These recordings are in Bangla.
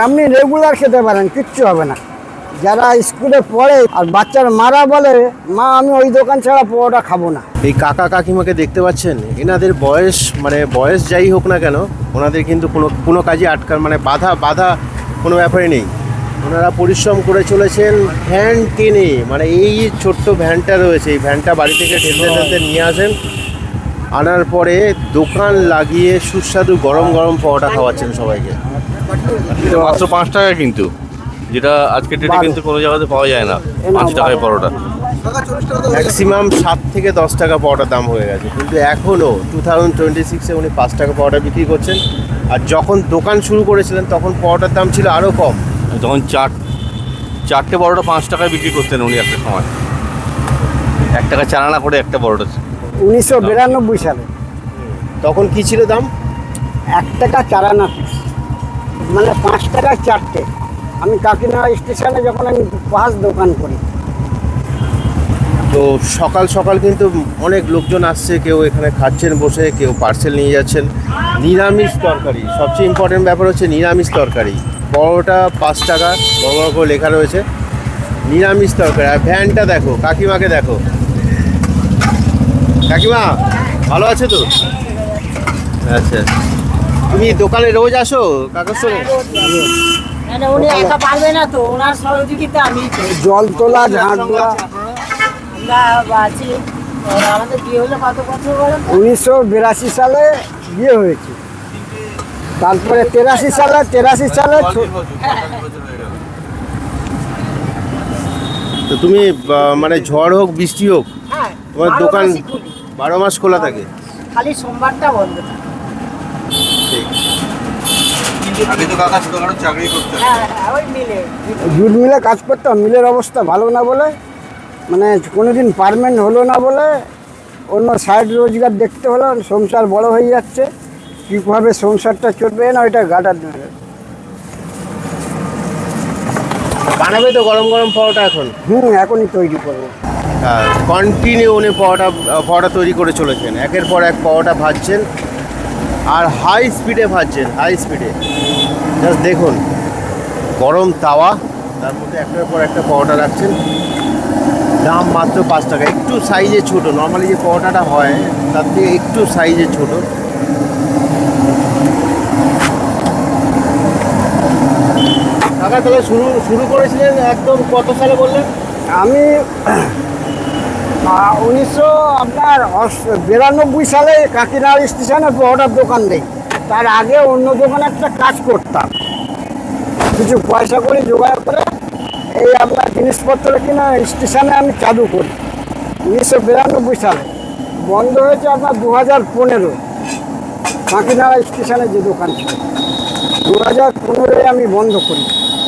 আপনি রেগুলার খেতে পারেন, কিচ্ছু হবে না। যারা স্কুলে পড়ে আর বাচ্চার মারা বলে, মা আমি ওই দোকান ছাড়া পরোটা খাবো না। এই কাকা কাকিমাকে দেখতে পাচ্ছেন, এনাদের বয়স বয়স যাই হোক না কেন, ওনাদের কিন্তু কোনো কাজে বাধা কোনো ব্যাপারে নেই। ওনারা পরিশ্রম করে চলেছেন ভ্যান টেনে, এই ছোট্ট ভ্যানটা রয়েছে, এই ভ্যানটা বাড়ি থেকে ঠেলতে নিয়ে আসেন, আনার পরে দোকান লাগিয়ে সুস্বাদু গরম গরম পরোটা খাওয়াচ্ছেন সবাইকে। মাত্র 5 টাকা, কিন্তু যেটা আজকে ডেটে কিন্তু কোনো জায়গাতে পাওয়া যায় না। 5 টাকায় পরোটা ম্যাক্সিমাম 7 থেকে 10 টাকা পরোটার দাম হয়ে গেছে, কিন্তু এখনও 2026-এ উনি 5 টাকা পরোটা বিক্রি করছেন। আর যখন দোকান শুরু করেছিলেন তখন পরোটার দাম ছিল আরও কম। তখন চারটে পরোটা 5 টাকায় বিক্রি করতেন উনি একটা সময়। 1 টাকা চারানা করে একটা পরোটা। 1992 সালে তখন কি ছিল দাম? 1 টাকা চারানা, 5 টাকায় 4টে। আমি কাকিনাড়া স্টেশনে যখন আমি পাঁচ দোকান করি। তো সকাল সকাল কিন্তু অনেক লোকজন আসছে, কেউ এখানে খাচ্ছেন বসে, কেউ পার্সেল নিয়ে যাচ্ছেন। নিরামিষ তরকারি, সবচেয়ে ইম্পর্টেন্ট ব্যাপার হচ্ছে নিরামিষ তরকারি। পরোটা 5 টাকা, বড় বড় করে লেখা রয়েছে নিরামিষ তরকারি। আর ভ্যানটা দেখো, কাকিমাকে দেখো। কাকিমা ভালো আছে তো? আচ্ছা, তুমি দোকানে রোজ আসো কাকার সঙ্গে? উনি একা পারবে না তো, ওনার সহযোগিতা আমি জল তোলা, ঝাঁট দেওয়া। আমরা আছি। আমাদের বিয়ে হলো কত বছর বলেন? 1982 সালে বিয়ে হয়েছে। তারপরে 83 সালে তো তুমি ঝড় হোক বৃষ্টি হোক, হ্যাঁ, তোমার 12 দোকান মাসই খুলি। 12 মাস খোলা থাকে? খালি সোমবারটা বন্ধ থাকে। আগে তো কাকা ছোটখাটো চাকরি করতেন। হ্যাঁ, ওই মিলে জুট মিলে কাজ করতাম। মিলের অবস্থা ভালো না বলে, কোনোদিন পারমেন্ট হলো না বলে অন্য সাইড রোজগার দেখতে হলো। সংসার বড় হয়ে যাচ্ছে, কীভাবে সংসারটা চলবে না ওইটা গাটার দেবে। বানাবে তো গরম গরম পরোটা এখন? এখনই তৈরি করবো। কন্টিনিউ উনি পরোটা তৈরি করে চলেছেন, একের পর এক পরোটা ভাজছেন, আর হাই স্পিডে ভাজছেন, হাই স্পিডে। জাস্ট দেখুন, গরম তাওয়া, তার মধ্যে একটার পর একটা পরোটা রাখছেন। দাম মাত্র 5 টাকা, একটু সাইজে ছোট। নর্মালি যে পরোটাটা হয় তার থেকে একটু সাইজে ছোট। কাকা তাহলে শুরু করেছিলেন একদম কত সালে বললেন? আমি 1992 সালে কাকিনাড়া স্টেশনে পরোটার দোকান দিই। তার আগে অন্য দোকানে একটা কাজ করতাম, কিছু পয়সা করে জোগাড় করে এই আপনার জিনিসপত্র কিনা স্টেশনে আমি চালু করি 1992 সালে। বন্ধ হয়েছে আপনার 2015। কাকিনাড়া স্টেশনে যে দোকান ছিল 2015 আমি বন্ধ করি।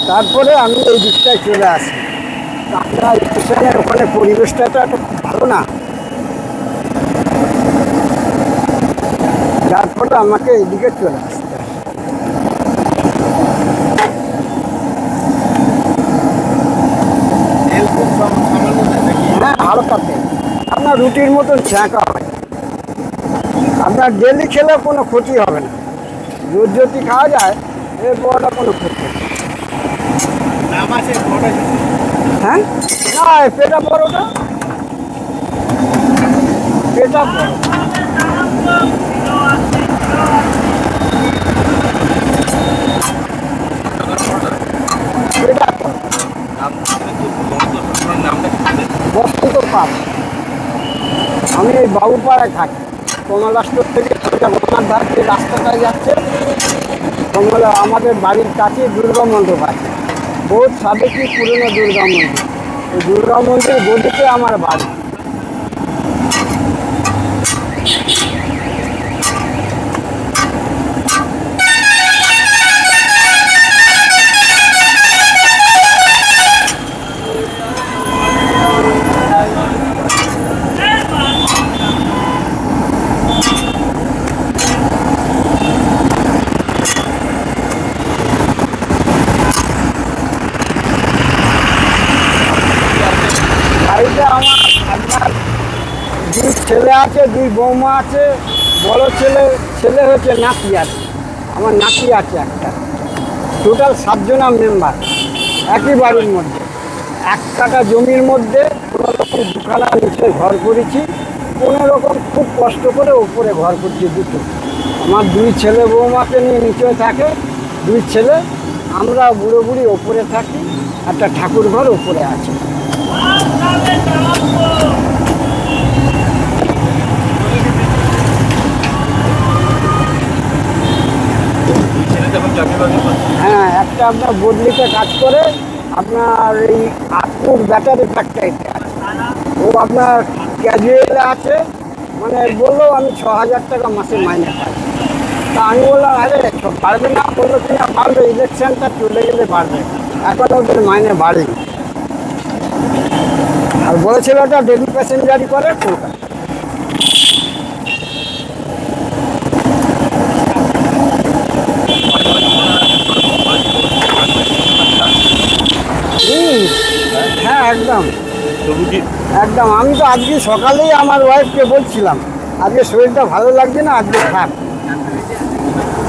তারপরে আমি এই দিকটায় চলে আসি। কাকিনাড়া স্টেশনের ওখানে পরিবেশটা তো একটা খুব ভালো না, যার ফলে আমাকে এইদিকে চলে আসতে হয়। হ্যাঁ, হালকা তেল, আপনার রুটির মতন ছ্যাঁকা হয়। আপনার ডেলি খেলে কোনো ক্ষতি হবে না। রোজ যদি খাওয়া যায় এর পরটা কোনো ক্ষতি হবে না। হ্যাঁ, না পেটা পরোটা, পেটা পরোটা। বসন্ত পাল, আমি এই বাবুপাড়ায় থাকি। কমলা স্টোর থেকে কমলার ধার যে রাস্তাটায় যাচ্ছে, কমলা আমাদের বাড়ির কাছে দুর্গা মণ্ডপ আছে, বহুত সাবেকি পুরনো দুর্গা মন্দির। এই দুর্গা মন্দির গদিতে আমার বাড়ি। বাড়িতে আমার আপনার 2 ছেলে আছে, 2 বৌমা আছে। বড় ছেলে হচ্ছে নাতি আছে, আমার নাতি আছে একটা। টোটাল 7 জনা মেম্বার একই বাড়ির মধ্যে। 1 কাঠা জমির মধ্যে কোনো রকম দুখানা নিচে ঘর করেছি, কোনো রকম খুব কষ্ট করে উপরে ঘর করছি দুটো। আমার 2 ছেলে বৌমাকে নিয়ে নিচে থাকে, 2 ছেলে, আমরা বুড়ো বুড়ি ওপরে থাকি, একটা ঠাকুর ঘর উপরে আছে। হ্যাঁ, একটা আপনার বদলিতে কাজ করে, আপনার এই আটপুর ব্যাটারি ফ্যাক্টরিতে আছে। ও আপনার ক্যাজুয়ালে আছে, মানে বললো আমি 6,000 টাকা মাসে মাইনে পাই। তা আমি বললাম আরে পারবে না, বললো কিনা পারবে, ইলেকশনটা চলে গেলে পারবে, এখন ওদের মাইনে বাড়েনি। আর বলেছিল ওটা ডেলি প্যাসেঞ্জারি করে কলকাতা। হ্যাঁ একদম একদম। আমি তো আজকে সকালেই আমার ওয়াইফকে বলছিলাম আজকে শরীরটা ভালো লাগছে না, আজকে থাক,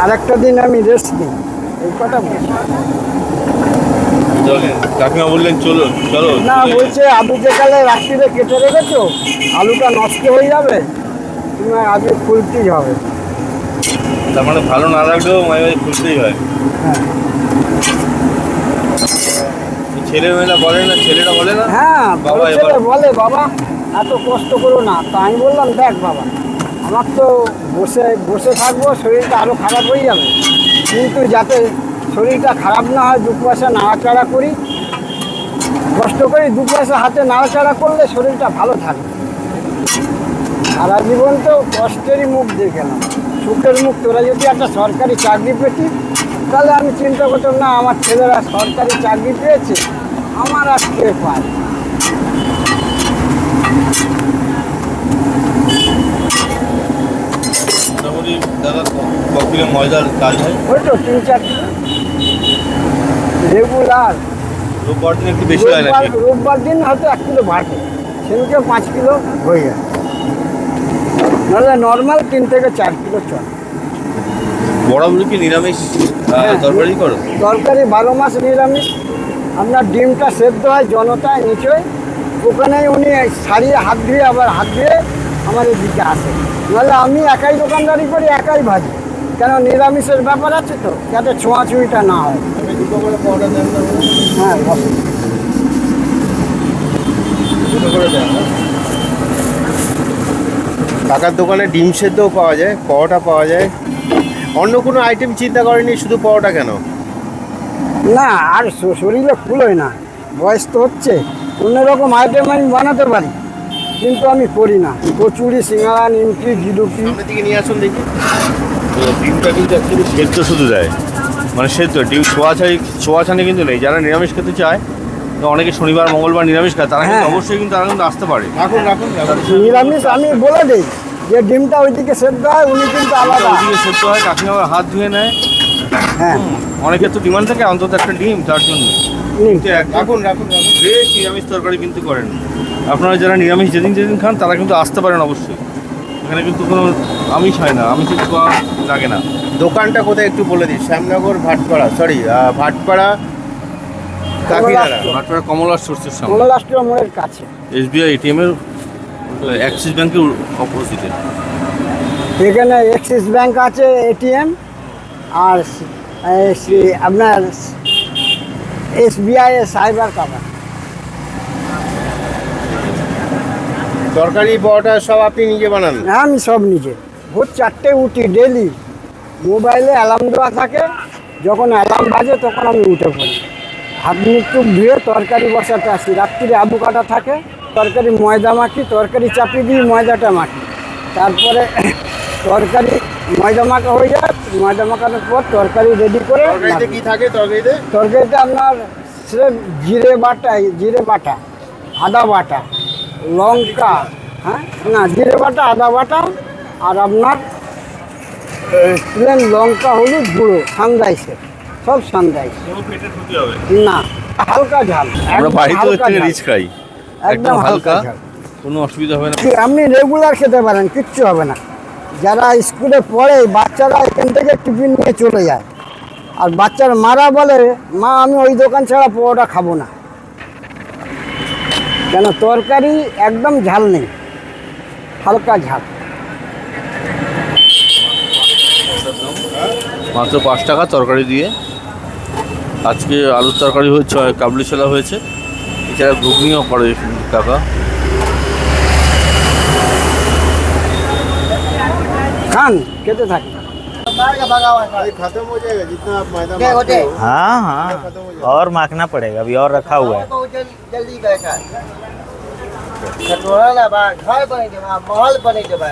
আর একটা দিন আমি রেস্ট নিই, এই কথা বলছি। কাকিমা বললেন চলো চলো না, বলছে আলু যে কালে রাত্রিরে কেটে রেখেছো, আলুটা নষ্ট হয়ে যাবে, তুমি আজকে খুলতেই হবে। তার মানে ভালো না লাগলেও মাঝে মাঝে খুলতেই হয়। হ্যাঁ ছেলে মেয়েরা বলে না, ছেলেরা বলে না হ্যাঁ, বাবা বড় ছেলে বলে বাবা এত কষ্ট করো না। তা আমি বললাম দেখ বাবা, আমার তো বসে বসে থাকবো, শরীরটা আরও খারাপ হয়ে যাবে, কিন্তু যাতে শরীরটা খারাপ না হয় 2 পয়সা নাড়াচাড়া করি, কষ্ট করি, 2 পয়সা হাতে নাড়াচাড়া করলে শরীরটা ভালো থাকবে। সারা জীবন তো কষ্টেরই মুখ দেখলাম, সুখের মুখ। তোরা যদি একটা সরকারি চাকরি পেতি, তাহলে আমি চিন্তা করতাম না আমার ছেলেরা সরকারি চাকরি পেয়েছে, আমার আর কে পায়। মোটামুটি দাদা কপিলে ময়দার কাজ হয় ওই তো 3-4 কিলো রেগুলার। রোববার দিন একটু বেশি হয় নাকি? রোববার দিন হয়তো 1 কিলো বাড়বে, সেদিকে 5 কিলো হয়ে যায়, নাহলে নর্মাল 3 থেকে 4 কিলো চল। বরাবরই কি নিরামিষ তরকারি করো? তরকারি 12 মাস নিরামিষ। আপনার ডিমটা সেদ্ধ হয় জনতায় নিচে, ওখানেই উনি সারিয়ে হাত ধুয়ে আবার হাত ধুয়ে আমার এদিকে আসে, নাহলে আমি একাই দোকানদারি করি, একাই ভাজি, কেন নিরামিষের ব্যাপার আছে তো, যাতে ছোঁয়াছুঁইটা না হয়। হ্যাঁ বসে। কাকার দোকানে ডিম সেদ্ধও পাওয়া যায়, পরোটা পাওয়া যায়, অন্য কোনো আইটেম চিন্তা করেনি, শুধু পরোটা কেন? না, আর শরীরে ফুলোয় না, বয়স তো হচ্ছে, অন্যরকম আইটেম আমি বানাতে পারি, কিন্তু আমি করি না। কচুরি, সিঙ্গাড়া, নিমকি, জিলিপি। সামনের দিকে নিয়ে আসুন দেখি। তো ডিমটা কিন্তু অ্যাকচুয়ালি সেদ্ধ শুধু দেয়, মানে সেদ্ধ, ডিম ছোঁয়াছানি কিন্তু নেই। যারা নিরামিষ খেতে চায়, তো অনেকে শনিবার মঙ্গলবার নিরামিষ খায়, তারা কিন্তু হ্যাঁ। অবশ্যই কিন্তু তারা কিন্তু আসতে পারে। রাখুন রাখুন রাখুন। নিরামিষ আমি বলে দিই যে ডিমটা ওইদিকে সেদ্ধ হয়, উনি কিন্তু আলাদা। ওইদিকে সেদ্ধ হয়, কাকিমা আবার হাত ধুয়ে নেয়। হ্যাঁ অনেকের তো ডিমান্ড থাকে অন্তত একটা ডিম, তার জন্য নিন। রাখুন রাখুন রাখুন। ফ্রেশ নিরামিষ তরকারি কিন্তু করেন। আপনারা যারা নিরামিষ যেদিন যেদিন খান, তারা কিন্তু আসতে পারেন অবশ্যই। এখানে কিন্তু কোনো আমিষ হয় না, আমিষ লাগে না। দোকানটা কোথায় একটু বলে দিই। শ্যামনগর ভাটপাড়া, সরি ভাটপাড়া কাকিনাড়া। আপনারা কমলা সোর্সের সামনে, কমলাষ্ট্র মোড়ের কাছে। SBI ATM এর অ্যাক্সিস ব্যাংকের অপোজিটে। এখানে অ্যাক্সিস ব্যাংক আছে, এটিএম, আর আপনার SBI এর সাইবার কাভার। তরকারি পরোটা সব আপনি নিজে বানান? হ্যাঁ, আমি সব নিজে। ভোর 4টে উঠি ডেলি, মোবাইলে অ্যালার্ম দেওয়া থাকে, যখন অ্যালার্ম বাজে তখন আমি উঠে পড়ি, হাত মুখ টুক ধুয়ে তরকারি বসাতে আসি। রাত্রিরে আলু কাটা থাকে, তরকারি ময়দা মাখি, তরকারি চাপিয়ে দিই, ময়দাটা মাখি, তারপরে তরকারি ময়দা মাখা হয়ে যায়, ময়দা মাখানোর পর তরকারি রেডি করে। তরকারিতে কি থাকে তরকারিতে? তরকারিতে আপনার সে জিরে বাটা, আদা বাটা, লঙ্কা, হ্যাঁ না জিরে বাটা, আদা বাটা, আর আপনার প্লেন লঙ্কা, হলুদ গুঁড়ো, সানরাইসের সব সানরাইস। না, হালকা ঝাল। আমরা একদম বাড়িতে হালকা থেকে ঝাল। রিচ খাই, একদম হালকা ঝাল। কোনো অসুবিধা হবে না। আপনি রেগুলার খেতে পারেন, কিচ্ছু হবে না। যারা স্কুলে পড়ে বাচ্চারা এখান থেকে টিফিন নিয়ে চলে যায়, আর বাচ্চার মারা বলে মা আমি ওই দোকান ছাড়া পরোটা খাবো না, কেন তরকারি একদম ঝাল নেই, হালকা ঝাল। মাত্র 5 টাকা তরকারি দিয়ে। আজকে আলুর তরকারি হয়েছে, কাবলি ছোলা হয়েছে, এছাড়া ঘুগনিও করে কাকা। খান, খেতে থাকি। खत्म हो जाएगा जितना आप मैदा मांगते हो। हाँ हाँ, और माखना पड़ेगा, अभी और रखा हुआ है। जल्दी गए कटोरा ना बा घर बने के बा महल बने के बा